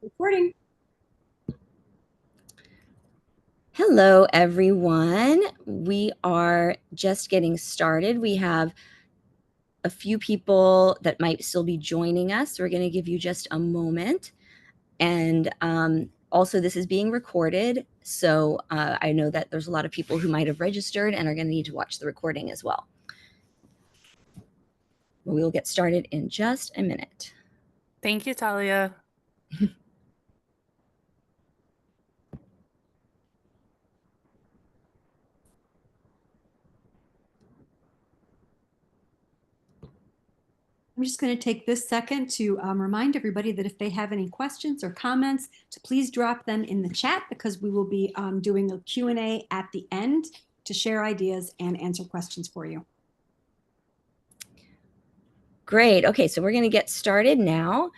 Recording. Hello, everyone. We are just getting started. We have a few people that might still be joining us. We're going to give you just a moment. And also, this is being recorded. So I know that there's a lot of people who might have registered and are going to need to watch the recording as well. We will get started in just a minute. Thank you, Talia. I'm just going to take this second to remind everybody that if they have any questions or comments, to please drop them in the chat because we will be doing a Q&A at the end to share ideas and answer questions for you. Great. Okay, so we're going to get started now.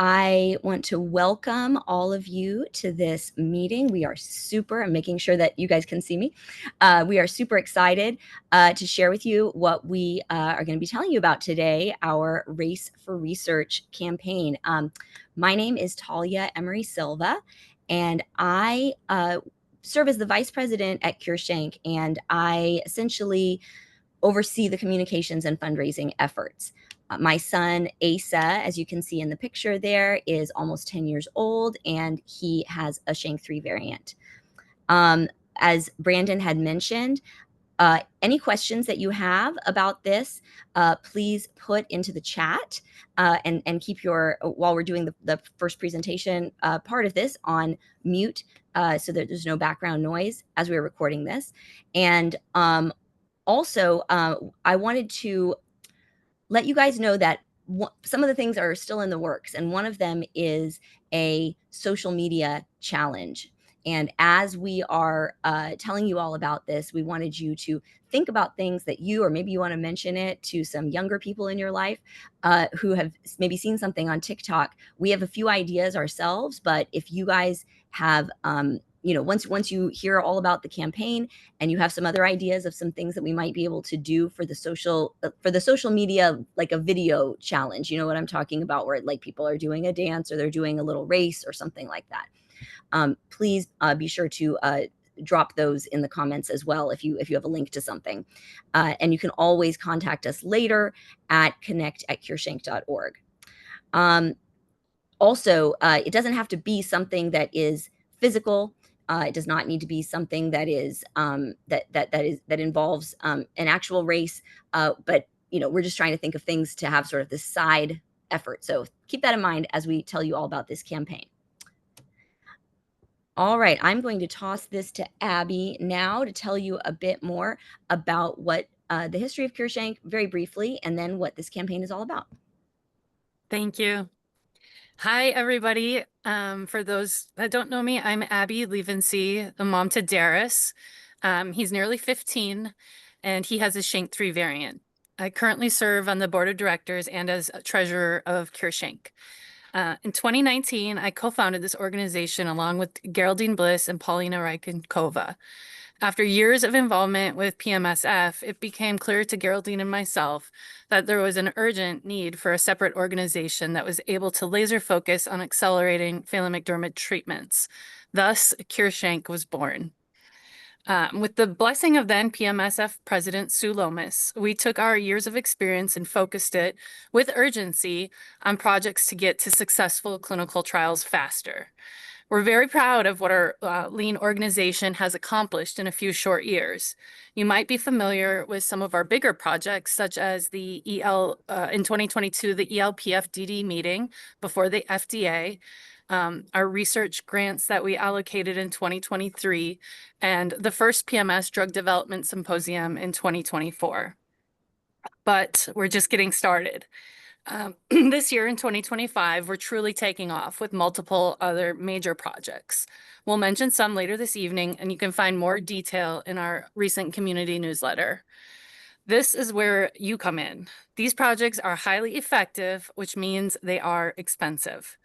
I want to welcome all of you to this meeting. We are I'm making sure that you guys can see me. We are super excited to share with you what we are going to be telling you about today, our Race for Research campaign. My name is Talia Emery Silva, and I serve as the vice president at CureSHANK, and I essentially oversee the communications and fundraising efforts. My son, Asa, as you can see in the picture there, is almost 10 years old, and he has a SHANK3 variant. As Brandon had mentioned, any questions that you have about this, please put into the chat and keep while we're doing the first presentation part of this, on mute so that there's no background noise as we're recording this. And also, I wanted to let you guys know that some of the things are still in the works, and one of them is a social media challenge. And as we are telling you all about this, we wanted you to think about things that or maybe you want to mention it to some younger people in your life who have maybe seen something on TikTok. We have a few ideas ourselves, but if you guys have once you hear all about the campaign and you have some other ideas of some things that we might be able to do for the social media, like a video challenge, you know what I'm talking about, where like people are doing a dance or they're doing a little race or something like that, please be sure to drop those in the comments as well if you have a link to something, and you can always contact us later at connect@cureshank.org. Also, it doesn't have to be something that is physical. It does not need to be something that is that involves an actual race. But we're just trying to think of things to have sort of this side effort. So keep that in mind as we tell you all about this campaign. All right, I'm going to toss this to Abby now to tell you a bit more about what the history of CureSHANK very briefly, and then what this campaign is all about. Thank you. Hi, everybody. For those that don't know me, I'm Abby Levency, the mom to Darius. He's nearly 15, and he has a SHANK3 variant. I currently serve on the board of directors and as treasurer of CureSHANK. In 2019, I co-founded this organization along with Geraldine Bliss and Paulina Rykonkova. After years of involvement with PMSF, it became clear to Geraldine and myself that there was an urgent need for a separate organization that was able to laser focus on accelerating Phelan-McDermid treatments. Thus, CureSHANK was born. With the blessing of then PMSF President Sue Lomas, we took our years of experience and focused it with urgency on projects to get to successful clinical trials faster. We're very proud of what our lean organization has accomplished in a few short years. You might be familiar with some of our bigger projects, such as the in 2022, the ELPFDD meeting before the FDA, our research grants that we allocated in 2023, and the first PMS Drug Development Symposium in 2024. But we're just getting started. This year in 2025, we're truly taking off with multiple other major projects. We'll mention some later this evening, and you can find more detail in our recent community newsletter. This is where you come in. These projects are highly effective, which means they are expensive.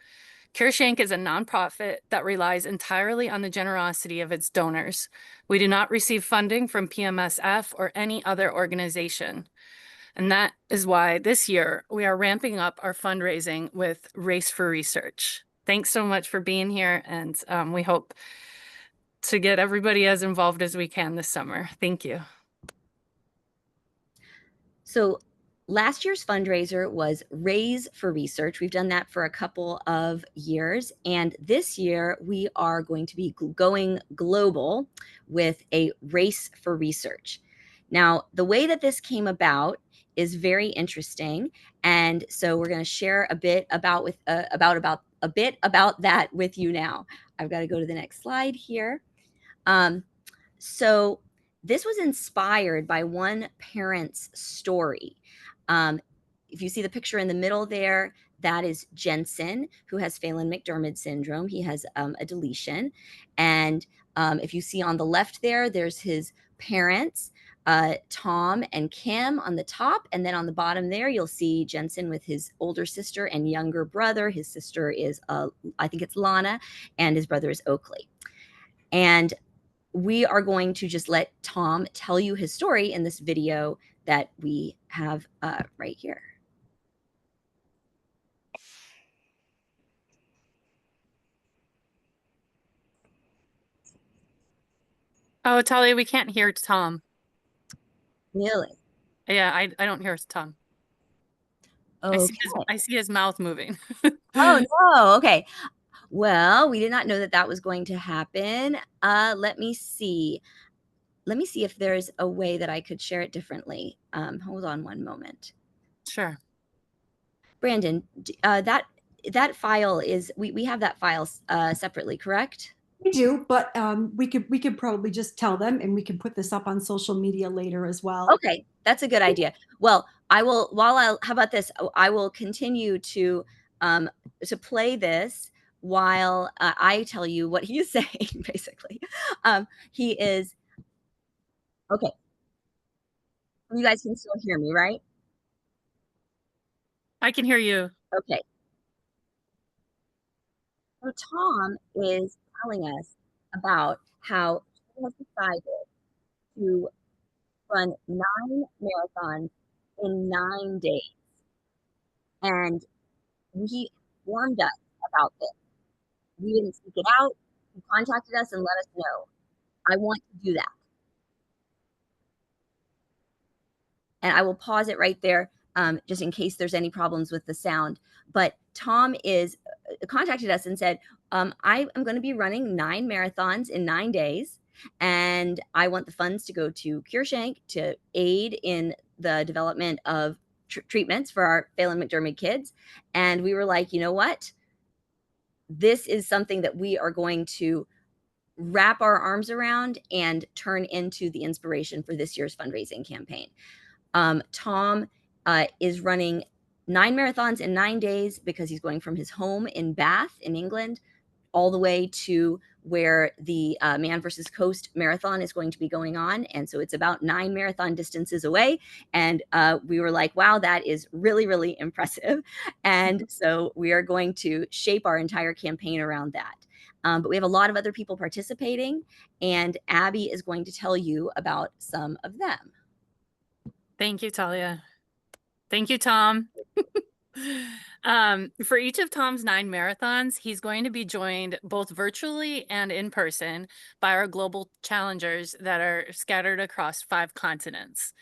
CureSHANK is a nonprofit that relies entirely on the generosity of its donors. We do not receive funding from PMSF or any other organization. And that is why this year we are ramping up our fundraising with Race for Research. Thanks so much for being here, and we hope to get everybody as involved as we can this summer. Thank you. So last year's fundraiser was Raise for Research. We've done that for a couple of years. And this year we are going to be going global with a Race for Research. Now, the way that this came about is very interesting. And so we're going to share a bit about that with you now. I've got to go to the next slide here. So this was inspired by one parent's story. If you see the picture in the middle there, that is Jenson, who has Phelan-McDermid syndrome. He has a deletion. And if you see on the left there, there's his parents, Tom and Kim on the top. And then on the bottom there, you'll see Jenson with his older sister and younger brother. His sister is, I think it's Lana, and his brother is Oakley. And we are going to just let Tom tell you his story in this video that we have right here. Oh, Talia, we can't hear Tom. Really? Yeah, I don't hear Tom. Okay. I see his mouth moving. Oh, no. Okay. Well, we did not know that that was going to happen. Let me see. Let me see if there's a way that I could share it differently. Hold on one moment. Sure. Brandon, that file is, we have that file separately, correct? We do, but we could probably just tell them, and we can put this up on social media later as well. Okay, that's a good idea. Well, how about this? I will continue to play this while I tell you what he is saying, basically. He is, okay. You guys can still hear me, right? I can hear you. Okay. So Tom is telling us about how he has decided to run 9 marathons in 9 days. And he informed us about this. We didn't speak it out. He contacted us and let us know. I want to do that. And I will pause it right there just in case there's any problems with the sound. But Tom contacted us and said, I am going to be running 9 marathons in 9 days. And I want the funds to go to CureSHANK to aid in the development of treatments for our Phelan-McDermid kids. And we were like, you know what? This is something that we are going to wrap our arms around and turn into the inspiration for this year's fundraising campaign. Tom is running 9 marathons in 9 days because he's going from his home in Bath in England all the way to where the Man vs. Coast Marathon is going to be going on. And so it's about 9 marathon distances away. And we were like, wow, that is really, really impressive. And so we are going to shape our entire campaign around that. But we have a lot of other people participating, and Abby is going to tell you about some of them. Thank you, Talia. Thank you, Tom. For each of Tom's 9 marathons, he's going to be joined both virtually and in person by our global challengers that are scattered across 5 continents.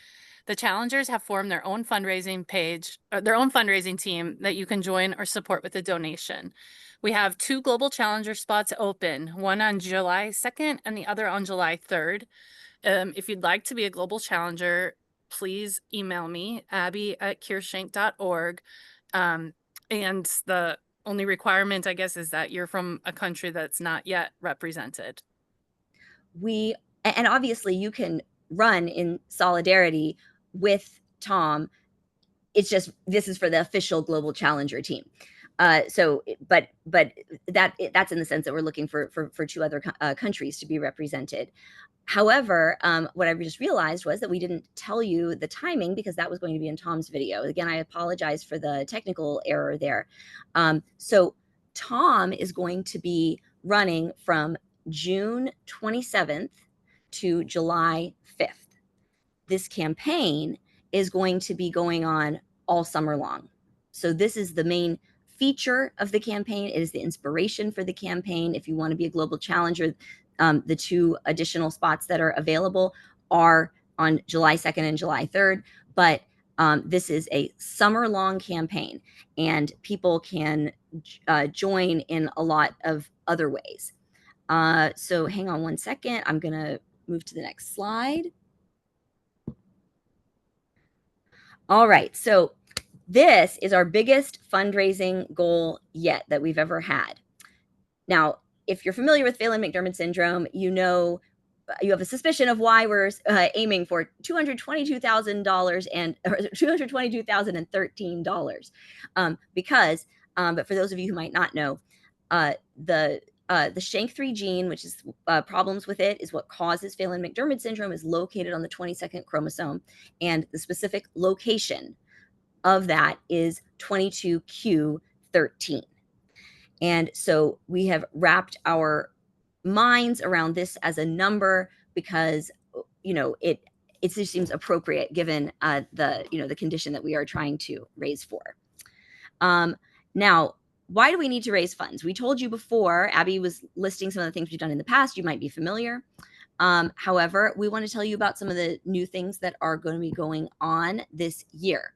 The challengers have formed their own fundraising page, or their own fundraising team that you can join or support with a donation. We have 2 global challenger spots open, one on July 2nd and the other on July 3rd. If you'd like to be a global challenger, please email me, abby@cureshank.org. And the only requirement, I guess, is that you're from a country that's not yet represented. And obviously you can run in solidarity with Tom. It's just, this is for the official global challenger team. But that's in the sense that we're looking for 2 other countries to be represented. However, what I just realized was that we didn't tell you the timing, because that was going to be in Tom's video. Again, I apologize for the technical error there. So Tom is going to be running from June 27th to July 5th. This campaign is going to be going on all summer long. So this is the main feature of the campaign. It is the inspiration for the campaign. If you want to be a global challenger, the 2 additional spots that are available are on July 2nd and July 3rd. But this is a summer-long campaign, and people can join in a lot of other ways. So hang on one second. I'm going to move to the next slide. All right. So this is our biggest fundraising goal yet that we've ever had. Now, if you're familiar with Phelan-McDermid syndrome, you know you have a suspicion of why we're aiming for $222,000 and $222,013, because, but for those of you who might not know, the SHANK3 gene, which is problems with it, is what causes Phelan-McDermid syndrome, is located on the 22nd chromosome, and the specific location of that is 22q13. And so we have wrapped our minds around this as a number because, you know, it just seems appropriate given the condition that we are trying to raise for. Now, why do we need to raise funds? We told you before, Abby was listing some of the things we've done in the past. You might be familiar. However, we want to tell you about some of the new things that are going to be going on this year.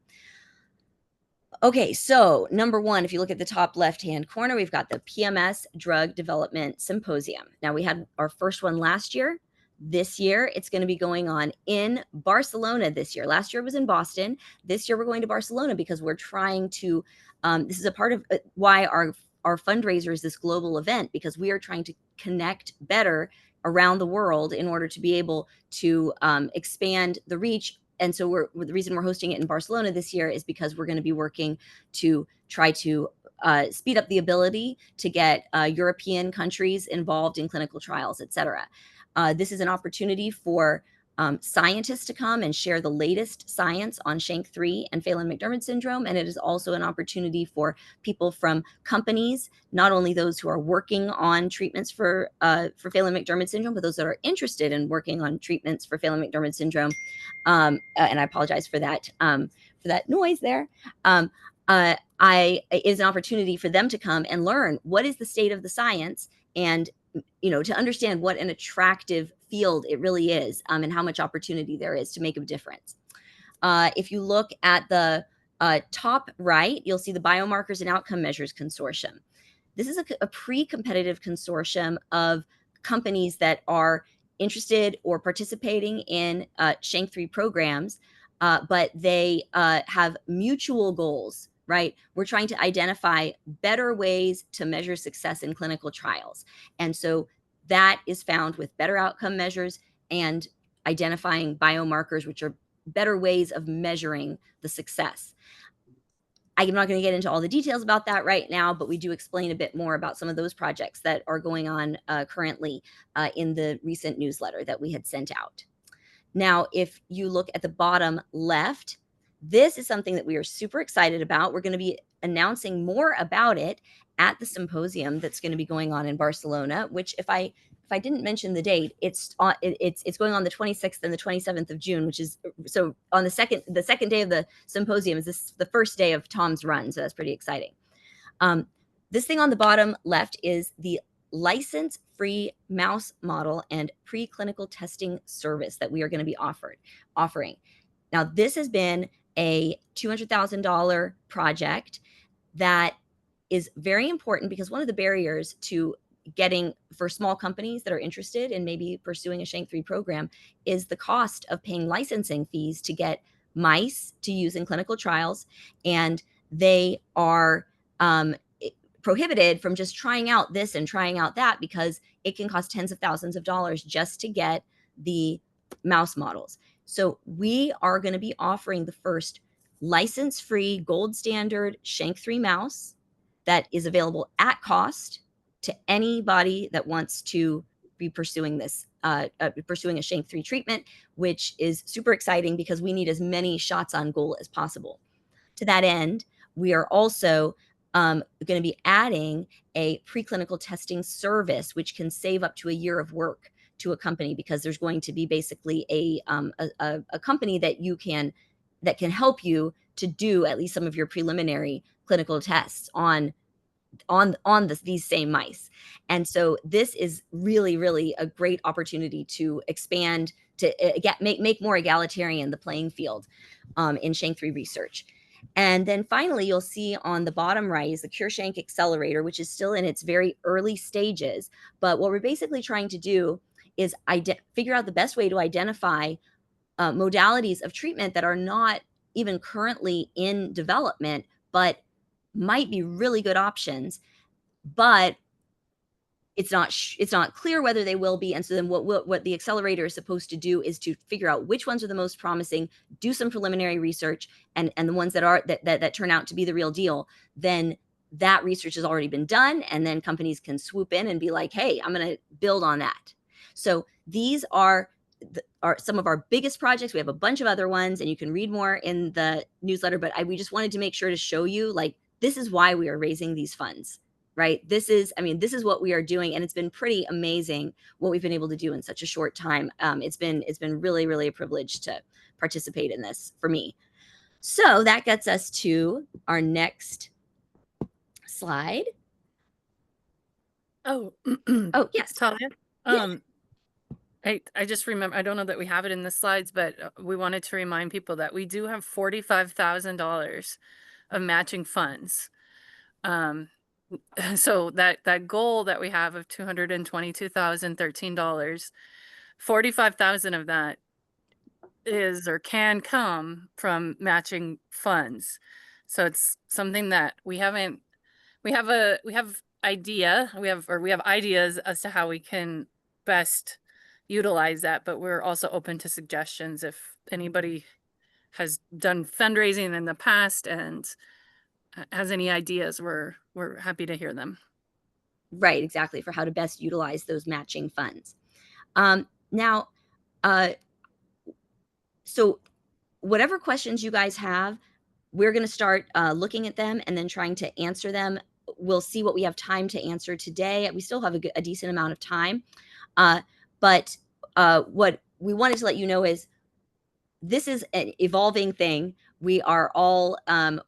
Okay, so number 1, if you look at the top left-hand corner, we've got the PMS Drug Development Symposium. Now, we had our first one last year. This year, it's going to be going on in Barcelona this year. Last year was in Boston. This year, we're going to Barcelona because we're trying to, this is a part of why our fundraiser is this global event, because we are trying to connect better around the world in order to be able to expand the reach. And so the reason we're hosting it in Barcelona this year is because we're going to be working to try to speed up the ability to get European countries involved in clinical trials, et cetera. This is an opportunity for scientists to come and share the latest science on SHANK3 and Phelan-McDermid syndrome. And it is also an opportunity for people from companies, not only those who are working on treatments for Phelan-McDermid syndrome, but those that are interested in working on treatments for Phelan-McDermid syndrome. And I apologize for that noise there. It is an opportunity for them to come and learn what is the state of the science, and to understand what an attractive field it really is, and how much opportunity there is to make a difference. If you look at the top right, you'll see the Biomarkers and Outcome Measures Consortium. This is a pre-competitive consortium of companies that are interested or participating in SHANK3 programs, but they have mutual goals, right? We're trying to identify better ways to measure success in clinical trials. And so that is found with better outcome measures and identifying biomarkers, which are better ways of measuring the success. I'm not going to get into all the details about that right now, but we do explain a bit more about some of those projects that are going on currently in the recent newsletter that we had sent out. Now, if you look at the bottom left, this is something that we are super excited about. We're going to be announcing more about it at the symposium that's going to be going on in Barcelona, which if I didn't mention the date, it's going on the 26th and the 27th of June, which is, so on the second day of the symposium is the first day of Tom's run. So that's pretty exciting. This thing on the bottom left is the license-free mouse model and preclinical testing service that we are going to be offering. Now, this has been a $200,000 project that is very important, because one of the barriers to getting for small companies that are interested in maybe pursuing a SHANK3 program is the cost of paying licensing fees to get mice to use in clinical trials. And they are prohibited from just trying out this and trying out that, because it can cost tens of thousands of dollars just to get the mouse models. So we are going to be offering the first license-free gold standard SHANK3 mouse that is available at cost to anybody that wants to be pursuing this, pursuing a SHANK3 treatment, which is super exciting because we need as many shots on goal as possible. To that end, we are also going to be adding a preclinical testing service, which can save up to a year of work to a company, because there's going to be basically a company that can help you to do at least some of your preliminary clinical tests on these same mice. And so this is really, really a great opportunity to expand, to make more egalitarian the playing field in SHANK3 research. And then finally, you'll see on the bottom right is the CureSHANK accelerator, which is still in its very early stages. But what we're basically trying to do is figure out the best way to identify modalities of treatment that are not even currently in development, but might be really good options, but it's not clear whether they will be. And so then what the accelerator is supposed to do is to figure out which ones are the most promising, do some preliminary research, and the ones that turn out to be the real deal, then that research has already been done, and then companies can swoop in and be like, hey, I'm going to build on that. So these are some of our biggest projects. We have a bunch of other ones, and you can read more in the newsletter, but we just wanted to make sure to show you, like, this is why we are raising these funds, right? This is what we are doing, and it's been pretty amazing what we've been able to do in such a short time. It's been really, really a privilege to participate in this for me. So that gets us to our next slide. Oh, oh yes, Talia. I just remember, I don't know that we have it in the slides, but we wanted to remind people that we do have $45,000 of matching funds. So that goal that we have of $222,013, 45,000 of that is or can come from matching funds. So it's something that we have ideas as to how we can best utilize that, but we're also open to suggestions if anybody has done fundraising in the past and has any ideas. We're happy to hear them. Right, exactly, for how to best utilize those matching funds. Now, so whatever questions you guys have, we're going to start looking at them and then trying to answer them. We'll see what we have time to answer today. We still have a decent amount of time. But what we wanted to let you know is this is an evolving thing. We are all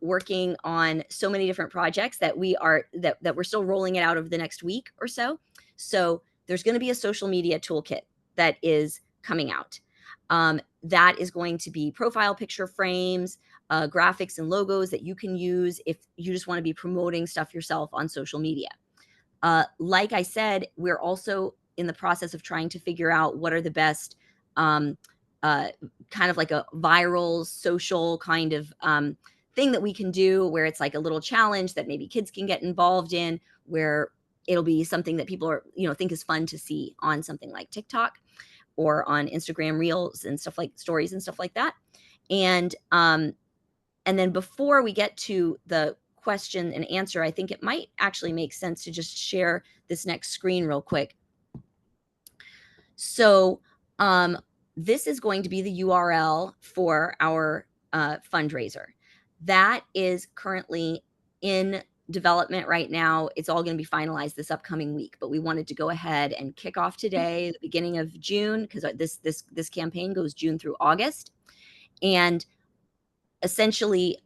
working on so many different projects that we're still rolling it out over the next week or so. So there's going to be a social media toolkit that is coming out. That is going to be profile picture frames, graphics and logos that you can use if you just want to be promoting stuff yourself on social media. Like I said, we're also in the process of trying to figure out what are the best kind of like a viral social kind of thing that we can do, where it's like a little challenge that maybe kids can get involved in, where it'll be something that people are, think is fun to see on something like TikTok or on Instagram Reels and stuff, like stories and stuff like that. And then before we get to the question and answer, I think it might actually make sense to just share this next screen real quick. So this is going to be the URL for our fundraiser. That is currently in development right now. It's all going to be finalized this upcoming week, but we wanted to go ahead and kick off today, the beginning of June, because this campaign goes June through August. And essentially,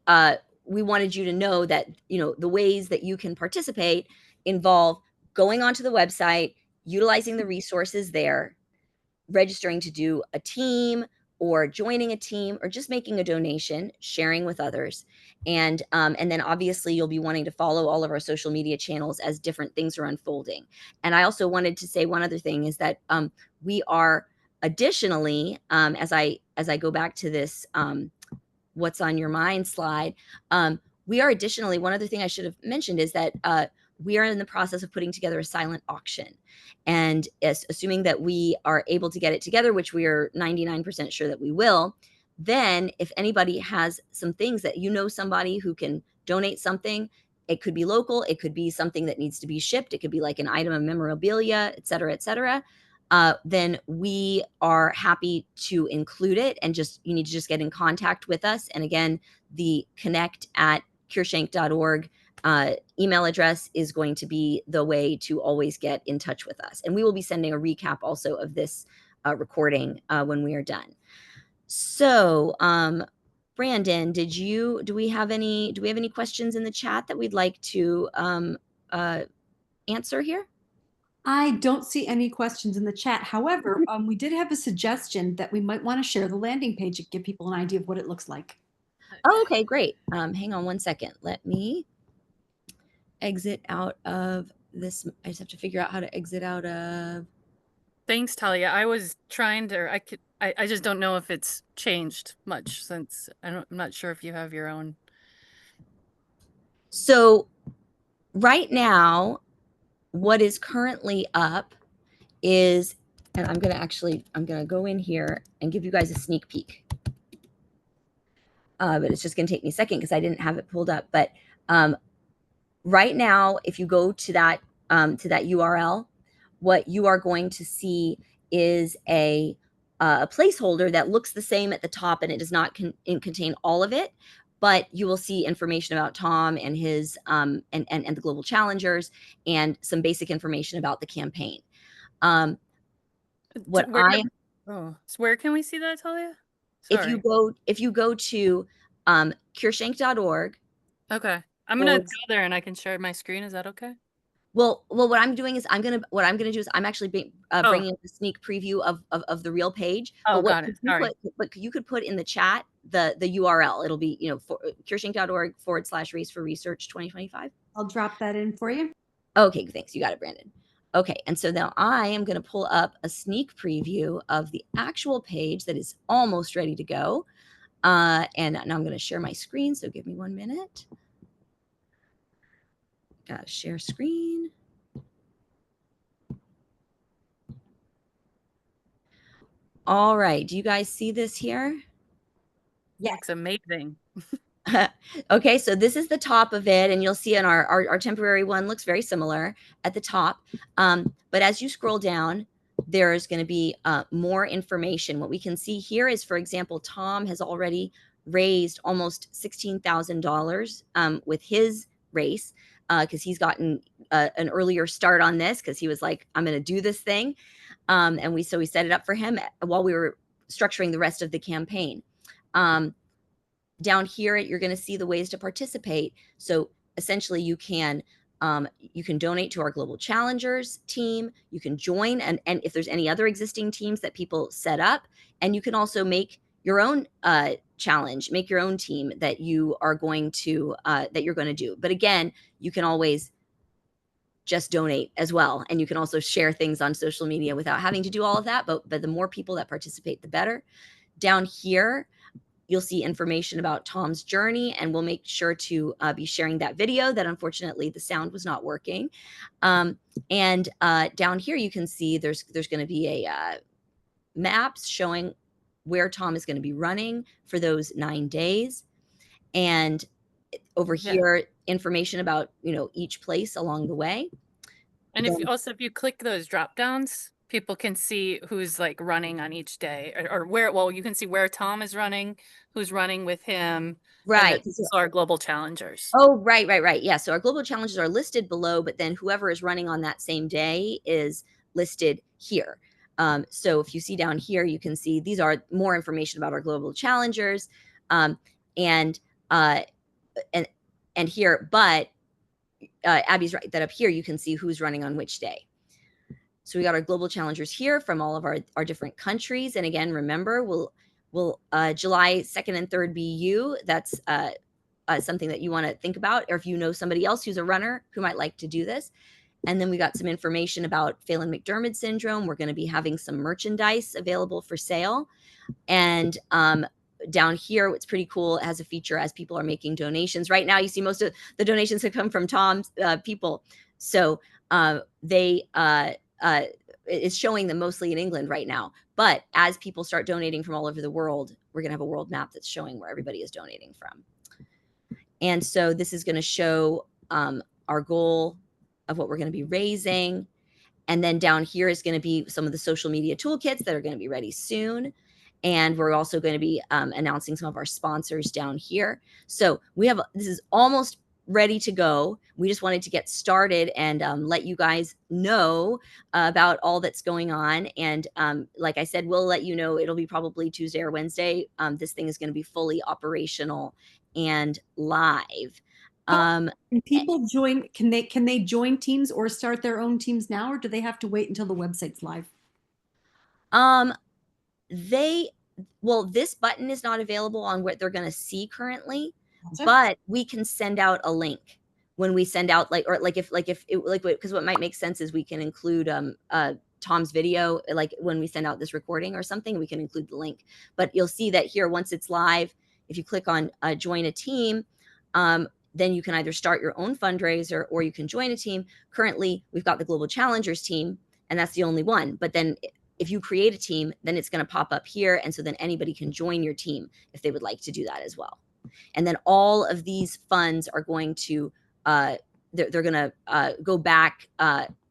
we wanted you to know that, the ways that you can participate involve going onto the website, utilizing the resources there, registering to do a team or joining a team or just making a donation, sharing with others. And then obviously you'll be wanting to follow all of our social media channels as different things are unfolding. And I also wanted to say one other thing is that we are additionally, as I go back to this what's on your mind slide, we are additionally, one other thing I should have mentioned is that we are in the process of putting together a silent auction. And assuming that we are able to get it together, which we are 99% sure that we will, then if anybody has some things that somebody who can donate something, it could be local, it could be something that needs to be shipped, it could be like an item of memorabilia, et cetera, then we are happy to include it. And you need to just get in contact with us. And again, the connect@cureshank.org email address is going to be the way to always get in touch with us. And we will be sending a recap also of this recording when we are done. So Brandon, do we have any questions in the chat that we'd like to answer here? I don't see any questions in the chat. However, we did have a suggestion that we might want to share the landing page and give people an idea of what it looks like. Oh, okay, great. Hang on one second. Let me exit out of this. I just have to figure out how to exit out of. Thanks, Talia. I was trying to, I just don't know if it's changed much since I'm not sure if you have your own. So right now, what is currently up is, and I'm going to go in here and give you guys a sneak peek. But it's just going to take me a second because I didn't have it pulled up. But right now, if you go to that URL, what you are going to see is a placeholder that looks the same at the top, and it does not contain all of it, but you will see information about Tom and his and the Global Challengers, and some basic information about the campaign. So where can we see that, Talia? Sorry. If you go to CureSHANK.org. Okay. I'm gonna go there and I can share my screen. Is that okay? Well, what I'm doing is I'm gonna do is I'm actually bringing up a sneak preview of the real page. Oh, got it. Sorry. But you could put in the chat the URL. It'll be, CureSHANK.org/race for research 2025. I'll drop that in for you. Okay, thanks. You got it, Brandon. Okay, and so now I am going to pull up a sneak preview of the actual page that is almost ready to go. And now I'm going to share my screen. So give me 1 minute. Got to share screen. All right. Do you guys see this here? Yeah, it's amazing. Okay, so this is the top of it, and you'll see in our temporary one looks very similar at the top. But as you scroll down, there's going to be more information. What we can see here is, for example, Tom has already raised almost $16,000 with his race because he's gotten an earlier start on this because he was like, I'm going to do this thing. And we set it up for him while we were structuring the rest of the campaign. Down here, you're going to see the ways to participate. So essentially, you can donate to our Global Challengers team. You can join, and if there's any other existing teams that people set up, and you can also make your own challenge, make your own team that you are going to do. But again, you can always just donate as well, and you can also share things on social media without having to do all of that. But the more people that participate, the better. Down here, you'll see information about Tom's journey, and we'll make sure to be sharing that video that unfortunately the sound was not working. And down here, you can see there's going to be a maps showing where Tom is going to be running for those 9 days. And over here, information about, each place along the way. And if you click those drop downs, people can see who's like running on each day or where, well, you can see where Tom is running, who's running with him. Right. So our Global Challengers. Oh, right. Yeah. So our Global Challengers are listed below, but then whoever is running on that same day is listed here. So if you see down here, you can see these are more information about our Global Challengers. And here, but Abby's right that up here, you can see who's running on which day. So we got our Global Challengers here from all of our different countries. And again, remember, we'll July 2nd and 3rd be you. That's something that you want to think about, or if you know somebody else who's a runner who might like to do this. And then we got some information about Phelan-McDermid syndrome. We're going to be having some merchandise available for sale. And down here, what's pretty cool, it has a feature as people are making donations. Right now, you see most of the donations have come from Tom's people. So it's showing them mostly in England right now. But as people start donating from all over the world, we're going to have a world map that's showing where everybody is donating from. And so this is going to show our goal of what we're going to be raising. And then down here is going to be some of the social media toolkits that are going to be ready soon. And we're also going to be announcing some of our sponsors down here. So this is almost ready to go. We just wanted to get started and let you guys know about all that's going on. And like I said, we'll let you know. It'll be probably Tuesday or Wednesday. This thing is going to be fully operational and live. Can people join? Can they join teams or start their own teams now, or do they have to wait until the website's live? Well, this button is not available on what they're going to see currently, Gotcha. but we can send out a link when we send out because what might make sense is we can include Tom's video, like when we send out this recording or something, we can include the link. But you'll see that here, once it's live, if you click on join a team, then you can either start your own fundraiser or you can join a team. Currently, we've got the Global Challengers team, and that's the only one. But then if you create a team, then it's going to pop up here. And so then anybody can join your team if they would like to do that as well. And then all of these funds are going to, they're going to go back,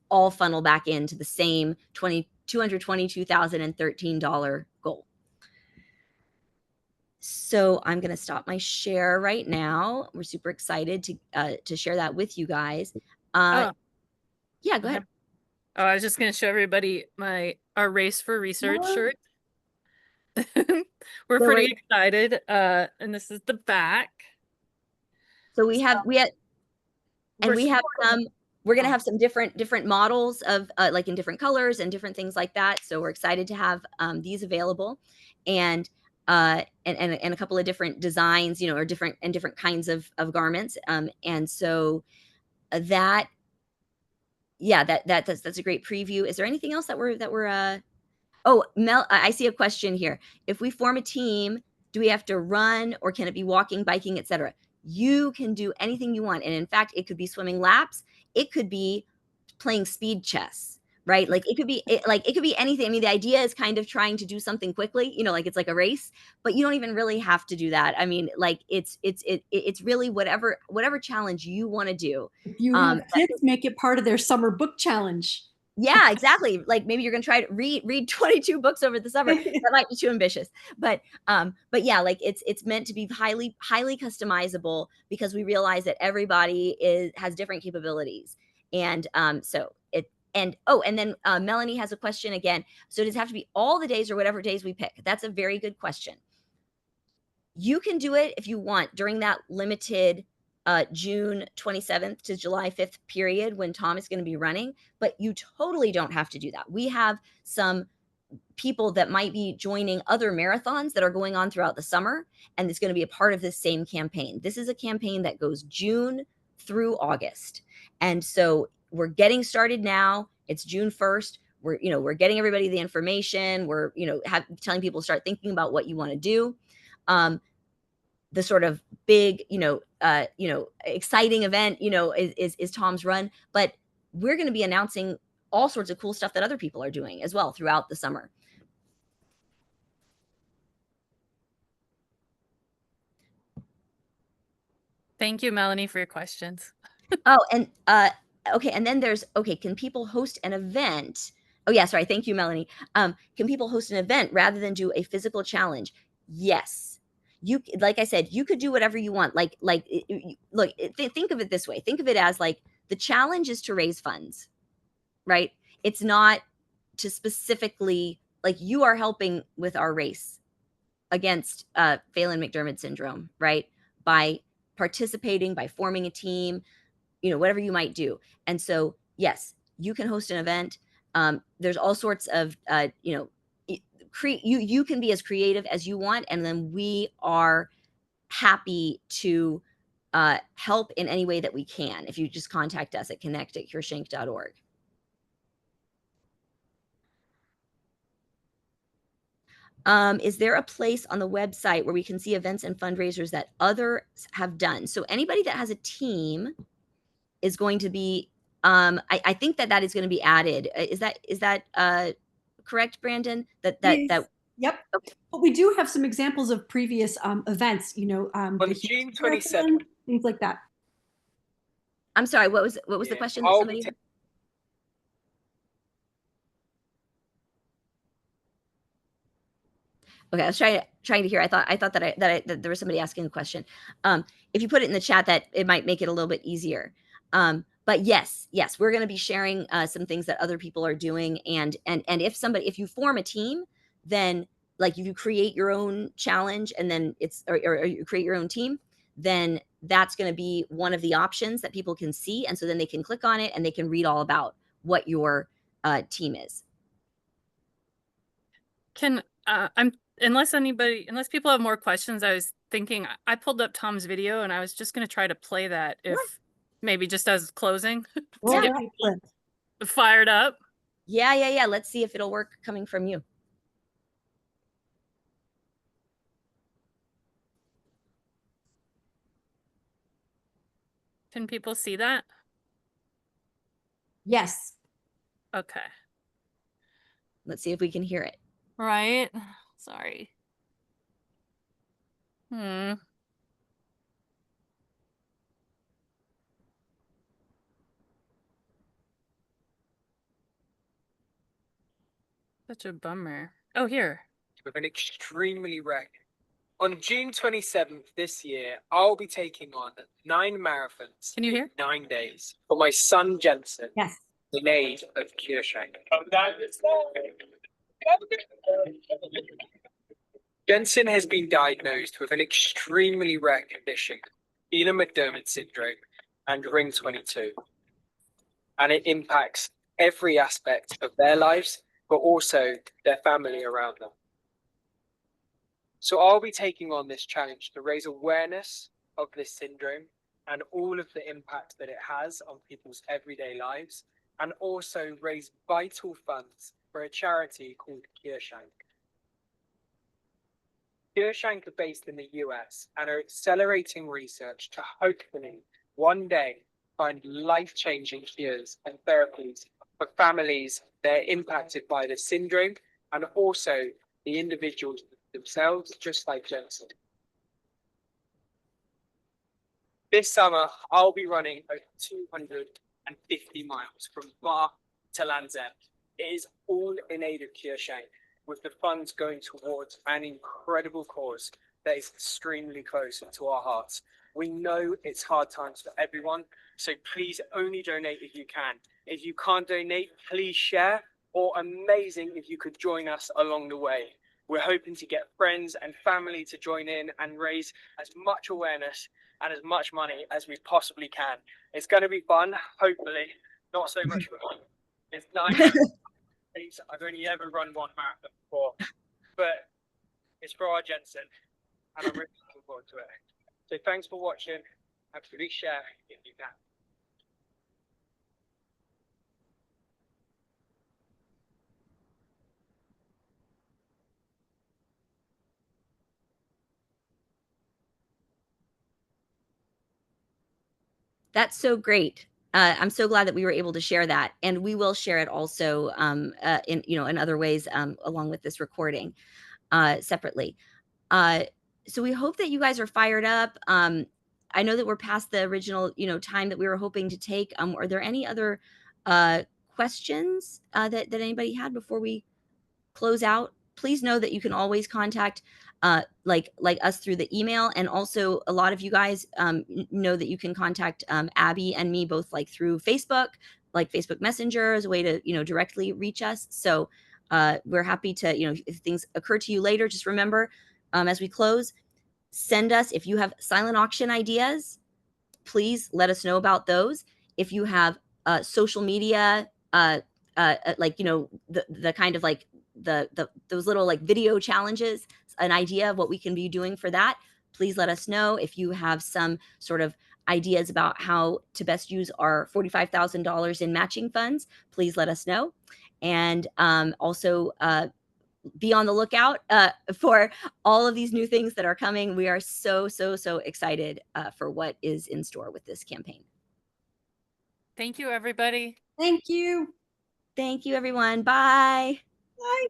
all funnel back into the same $222,013 goal. So I'm going to stop my share right now. We're super excited to share that with you guys. Yeah, go ahead. Oh, I was just going to show everybody our Race for Research shirt. We're So pretty excited. And this is the back. So we're going to have some different models of like in different colors and different things like that. So we're excited to have these available, and a couple of different designs, or different kinds of garments. And so that's a great preview. Is there anything else that we're oh, Mel, I see a question here. If we form a team, do we have to run, or can it be walking, biking, etc.? You can do anything you want. And in fact, it could be swimming laps. It could be playing speed chess, right? Like it could be anything. I mean, the idea is kind of trying to do something quickly, like it's like a race, but you don't even really have to do that. I mean, like it's really whatever challenge you want to do. If you have kids, make it part of their summer book challenge. Yeah, exactly. Like maybe you're going to try to read 22 books over the summer. That might be too ambitious. But yeah, like it's meant to be highly customizable, because we realize that everybody has different capabilities. And and then Melanie has a question again. So does it have to be all the days or whatever days we pick? That's a very good question. You can do it if you want during that limited June 27th to July 5th period when Tom is going to be running, but you totally don't have to do that. We have some people that might be joining other marathons that are going on throughout the summer, and it's going to be a part of this same campaign. This is a campaign that goes June through August. And so we're getting started now. It's June 1st. We're getting everybody the information. We're, telling people to start thinking about what you want to do. The sort of big, exciting event, is Tom's run, but we're going to be announcing all sorts of cool stuff that other people are doing as well throughout the summer. Thank you, Melanie, for your questions. Oh, and okay, and then can people host an event? Oh yeah, sorry. Thank you, Melanie. Can people host an event rather than do a physical challenge? Yes. Like I said, you could do whatever you want. Look, think of it this way. Think of it as like the challenge is to raise funds, right? It's not to specifically, like, you are helping with our race against Phelan-McDermid syndrome, right? By participating, by forming a team, whatever you might do. And so, yes, you can host an event. There's all sorts of, you can be as creative as you want, and then we are happy to help in any way that we can if you just contact us at connect@CureSHANK.org. Is there a place on the website where we can see events and fundraisers that others have done? So anybody that has a team is going to be, I think that is going to be added. Is that correct, Brandon? Yes. Yep. Okay. But we do have some examples of previous events, On June 27th, things like that. I'm sorry, what was the question? Somebody? Okay, I was trying to hear. I thought that there was somebody asking a question. If you put it in the chat, that it might make it a little bit easier. But yes, we're going to be sharing some things that other people are doing, and if you form a team, then like if you create your own challenge and then or you create your own team, then that's going to be one of the options that people can see, and so then they can click on it and they can read all about what your team is. Unless people have more questions, I was thinking I pulled up Tom's video and I was just going to try to play that if maybe just as closing to get fired up. Yeah. Let's see if it'll work coming from you. Can people see that? Yes. Okay. Let's see if we can hear it. Right. Sorry. Such a bummer. Oh, here. With an extremely rare. On June 27th this year, I'll be taking on 9 marathons. Can you hear? 9 days for my son Jenson. Yes. In aid of CureSHANK. Jenson has been diagnosed with an extremely rare condition, Phelan-McDermid syndrome and ring 22. And it impacts every aspect of their lives, but also their family around them. So I'll be taking on this challenge to raise awareness of this syndrome and all of the impact that it has on people's everyday lives, and also raise vital funds for a charity called CureSHANK. CureSHANK are based in the US and are accelerating research to hopefully one day find life-changing cures and therapies for families that are impacted by the syndrome, and also the individuals themselves, just like Jenson. This summer, I'll be running over 250 miles from Bath to Land's End. It is all in aid of CureSHANK, with the funds going towards an incredible cause that is extremely close to our hearts. We know it's hard times for everyone, so please only donate if you can. If you can't donate, please share, or amazing if you could join us along the way. We're hoping to get friends and family to join in and raise as much awareness and as much money as we possibly can. It's going to be fun, hopefully. Not so much fun. It's 9 marathons. I've only ever run one marathon before, but it's for our Jenson, and I'm really looking forward to it. So thanks for watching, and please share if you can. That's so great. I'm so glad that we were able to share that, and we will share it also in other ways along with this recording separately. So we hope that you guys are fired up. I know that we're past the original time that we were hoping to take. Are there any other questions that anybody had before we close out? Please know that you can always contact like us through the email, and also a lot of you guys know that you can contact Abby and me both like through Facebook, like Facebook Messenger as a way to directly reach us. So we're happy to if things occur to you later, just remember as we close, send us if you have silent auction ideas. Please let us know about those. If you have social media like the kind of like those little like video challenges, an idea of what we can be doing for that, please let us know. If you have some sort of ideas about how to best use our $45,000 in matching funds, please let us know. And also be on the lookout for all of these new things that are coming. We are so excited for what is in store with this campaign. Thank you, everybody. Thank you. Thank you, everyone. Bye. Bye.